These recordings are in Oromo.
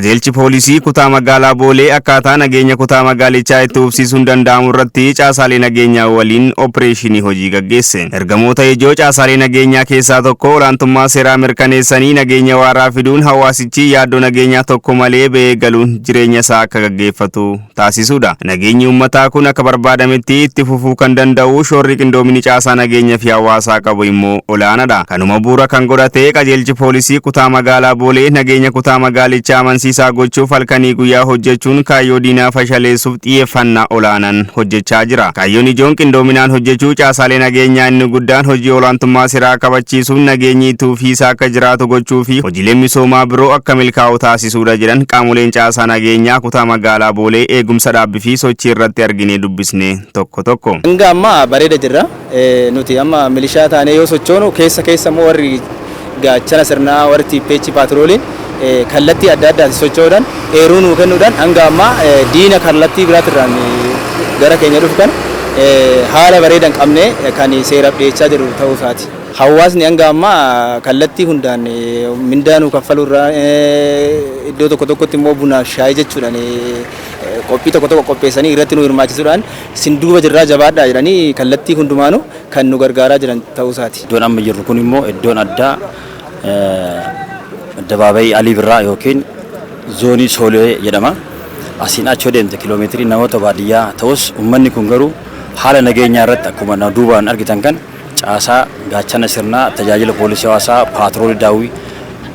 qajeelchi poolisii kutaa magaalaa Boolee akkaataa nageenya kutaa magaalichaa itti fufsiisuun danda'amu irratti caasaalee nageenyaa waliin opereeshinii hojii gaggeesse. Ergamoota ijoo caasaalee nageenyaa keessaa tokko olaantummaa seeraa mirkaneessanii nageenya waaraa fiduun hawaasichi yaaddoo nageenyaa tokko malee ba'ee galuun jireenya isaa akka gaggeeffatu taasisuudha. Nageenyi uummataa kun akka barbaadametti itti fufuu kan danda'u shoorri qindoomini caasaa nageenyaa fi hawaasaa qabu immoo olaanaadha. Kanuma bu'uura kan godhate qajeelchi poolisii kutaa magaalaa Boolee nageenya kutaa magaalichaa amansiisaa gochuuf halkanii guyyaa hojjechuun kaayyoo diinaa fashaleessuuf xiyyeeffannaa olaanaan hojjechaa jira. Kaayyoon ijoon qindoominaan hojjechuu caasaalee nageenyaa inni guddaan hojii olaantummaa seeraa kabachiisuun nageenyi tuufiisaa akka jiraatu gochuu fi hojiileen misoomaa biroo akka milkaa'u taasisuudha jedhan qaamoleen caasaa nageenyaa kutaa magaalaa Boolee eegumsa dhaabbii fi sochii irratti arginee dubbisne tokko tokko. Hanga amma bareeda jirra. Nuti amma milishaa taanee yoo sochoonu keessa immoo warri gaachana sirnaa warri TPH paatrooliin kallattii adda addaatti socho'uudhaan eeruu nuu kennuudhaan hanga amma diina kallattii biraatirraan gara keenya dhufu kan haala bareedan qabne kan seeraaf dhiyeessaa jiru ta'uu isaati. Hawaasni hanga amma kallattii hundaan mindaa nuu kaffaluurraa iddoo tokko tokkotti immoo buna shaayii jechuudhaan qophii tokko tokko qopheessanii irratti nu hirmaachisuudhaan sinduuba jirraa jabaadhaa jedhanii kallattii hundumaanuu kan nu gargaaraa jiran ta'uu isaati. Iddoon amma jirru kun immoo iddoon addaa Dabaabayii Alii Birraa yookiin zoonii Soolee jedhama. Asiin achi deemte kiiloomeetirii namoota baadiyyaa ta'us uummanni kun garuu haala nageenyaa irratti akkuma duubaan argitan kan caasaa gaachana sirnaa tajaajila poolisii hawaasaa paatroolii daawwii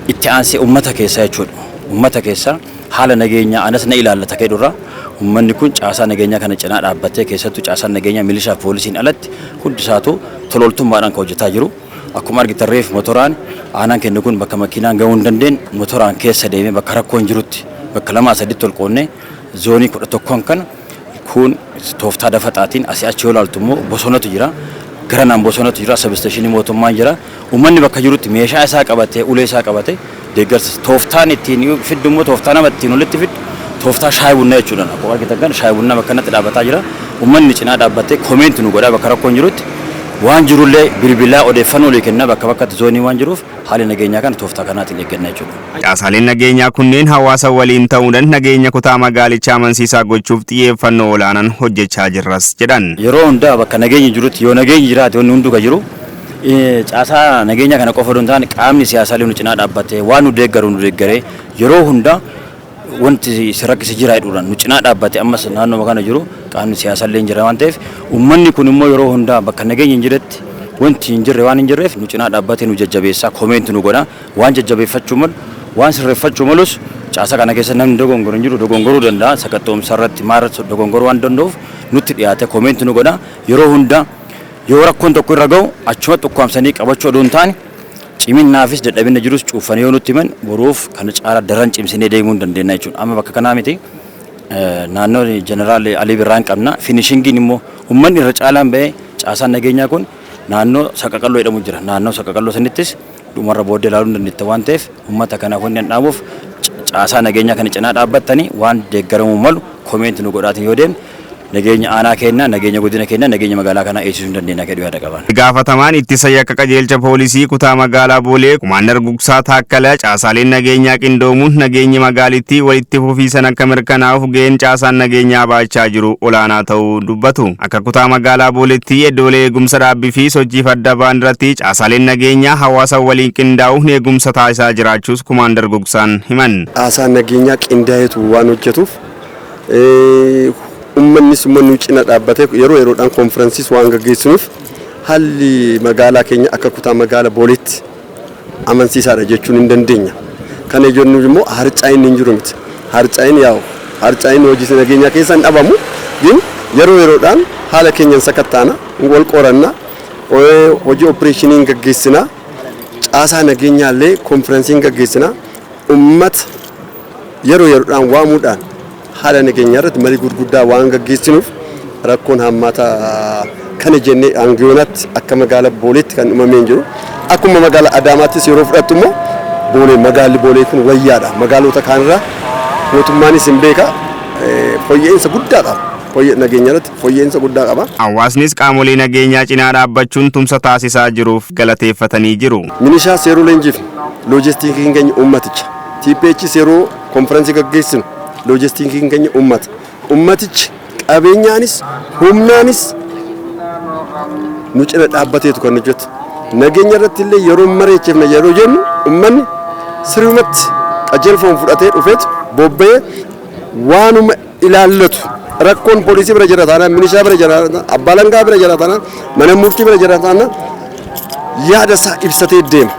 itti aansee uummata keessaa jechuudha. Uummata keessaa haala nageenyaa anas na ilaallata jedhurra uummanni kun caasaa nageenyaa kana cinaa dhaabbatee keessattuu caasaan nageenyaa milishaa poolisiin alatti hundisaatu tololtummaadhaan kan hojjetaa jiru. Akkuma argitan reef motoraan aanaan kennu kun bakka makiinaan gahuu hin dandeenye motoraan keessa deemee bakka rakkoon jirutti bakka 2-3 ol qoonnee zoonii 11 kan kun tooftaa dafaxaatiin asii achi yoo ilaaltu immoo bosonatu jira. Garanaan bosonatu jira, sabisteeshinii mootummaan jira. Uummanni bakka jirutti meeshaa isaa qabatee ulee isaa qabatee deeggarsa tooftaan ittiin fiddu immoo tooftaa nama ittiin walitti fiddu tooftaa shaayii bunnaa jechuudha. Akkuma argitan kan shaayii bunnaa bakka kanatti dhaabbataa jira. Uummanni cinaa dhaabbatee koomeentii nu godhaa bakka rakkoon jirutti waan jirullee bilbilaa odeeffannoo kenna bakka bakkatti zoonii waan jiruuf haala nageenyaa kana tooftaa kanaatiin eegganna jechuudha. Caasaaleen nageenyaa kunneen hawaasa waliin ta'uudhaan nageenya kutaa magaalichaa amansiisaa gochuuf xiyyeeffannoo olaanaan hojjechaa jirras jedhan. Yeroo hundaa bakka nageenyi jirutti yoo nageenyi jiraate wanni hundu kan jiru caasaa nageenya kana qofa osoo hin taane qaamni siyaasaa nu cinaa dhaabbatee waan nu deeggaru nu deeggaree yeroo hundaa wanti sirrakkisi jira jedhuudhaan nu cinaa dhaabbate ammas naannoo kana jiru qaamni siyaasaa illee jira waan ta'eef uummanni kun immoo yeroo hundaa bakka nageenyi hin jiretti wanti hin jirre waan hin jirreef nu cinaa dhaabbatee nu jajjabeessaa koomeentii nu godha waan jajjabeeffachuu malu waan sirreeffachuu malus caasaa kana keessa namni dogongoruu hin jiru dogongoruu danda'a sakatta'umsa irratti maara dogongoruu waan danda'uuf nutti dhiyaate koomeentii nu godha yeroo hundaa yoo rakkoon tokko irra ga'u achuma tokkoomsanii qabachuu odoo hin taane ciminnaafis dadhabina jirus cuufanii yoo nutti himan boruuf kana caala daran cimsinee deemuu dandeenya jechuudha. Amma bakka kanaa miti naannoo jeneraal Alii Birraan qabna finishingiin immoo uummanni irra caalaan ba'ee caasaan nageenyaa kun naannoo Saqaqalloo jedhamu jira. Naannoo Saqaqalloo sanittis dhumarra booddee ilaaluu dandeetta waan ta'eef uummata kanaaf wanni dhaabuuf caasaa nageenyaa kana cinaa dhaabbattanii waan deeggaramuu malu koomeentii nu godhaatiin yoo deemne nageenya aanaa kenna nageenya godina kenna nageenya magaalaa kana eegsisuu dandeenya jedhu yaada qaban. Gaafatamaan ittisa yakka qajeelcha poolisii kutaa magaalaa Boolee Kumaandar Gugsaa Taakkala caasaaleen nageenyaa qindoomuun nageenyi magaalittii walitti fufiisan akka mirkanaa'uuf gaheen caasaan nageenyaa baachaa jiru olaanaa ta'uu dubbatu. Akka kutaa magaalaa Booleetti iddoolee eegumsa dhaabbii fi sochii adda ba'an irratti caasaaleen nageenyaa hawaasa waliin qindaa'uun eegumsa taasisaa jiraachuus Kumaandar Gugsaan himan. Caasaan nageenyaa qindaa'eetu waan hojjetuuf uummannis immoo nu cina dhaabbatee yeroo yeroodhaan konferensiis waan gaggeessinuuf haalli magaalaa keenya akka kutaa magaalaa Booleetti amansiisaadha jechuun hin dandeenya. Kana jennuuf immoo harcaa'inni hin jiru miti. Harcaa'inni hojii nageenyaa keessa hin dhabamu. Yeroo yeroodhaan haala keenyan sakattaana wal qoranna hojii opereeshiniin gaggeessina caasaa nageenyaallee konferensiin gaggeessina uummata yeroo yeroodhaan waamuudhaan haala nageenyaa irratti marii gurguddaa waan gaggeessinuuf rakkoon hammaata kana jennee aangiyoonatti akka magaalaa Booleetti kan uumamee jiru. Akkuma magaalaa Adaamaattis yeroo fudhattu immoo magaalli Boolee kun wayyaadha. Magaalota kaanirraa mootummaanis hin beeka fooyya'insa guddaa qaba. Nageenya irratti fooyya'insa guddaa qaba. Hawaasnis qaamolee nageenyaa cinaa dhaabbachuun tumsa taasisaa jiruuf galateeffatanii jiru. Milishaas yeroo leenjiif loojistikiin keenya uummaticha TPHs yeroo konfiraansii gaggeessinu loojistikiin keenya ummata. Ummatichi qabeenyaanis humnaanis nu cina dhaabbateetu kan hojjetu. Nageenya irratti illee yeroo mareechifna yeroo jennu ummanni sirriimatti qajeelfama fudhatee dhufeetu bobba'ee waanuma ilaallatu rakkoon poolisii bira jira taanaan milishaa bira jira taanaan abbaa alangaa bira jira taanaan mana murtii bira jira taanaan yaada isaa ibsatee deema.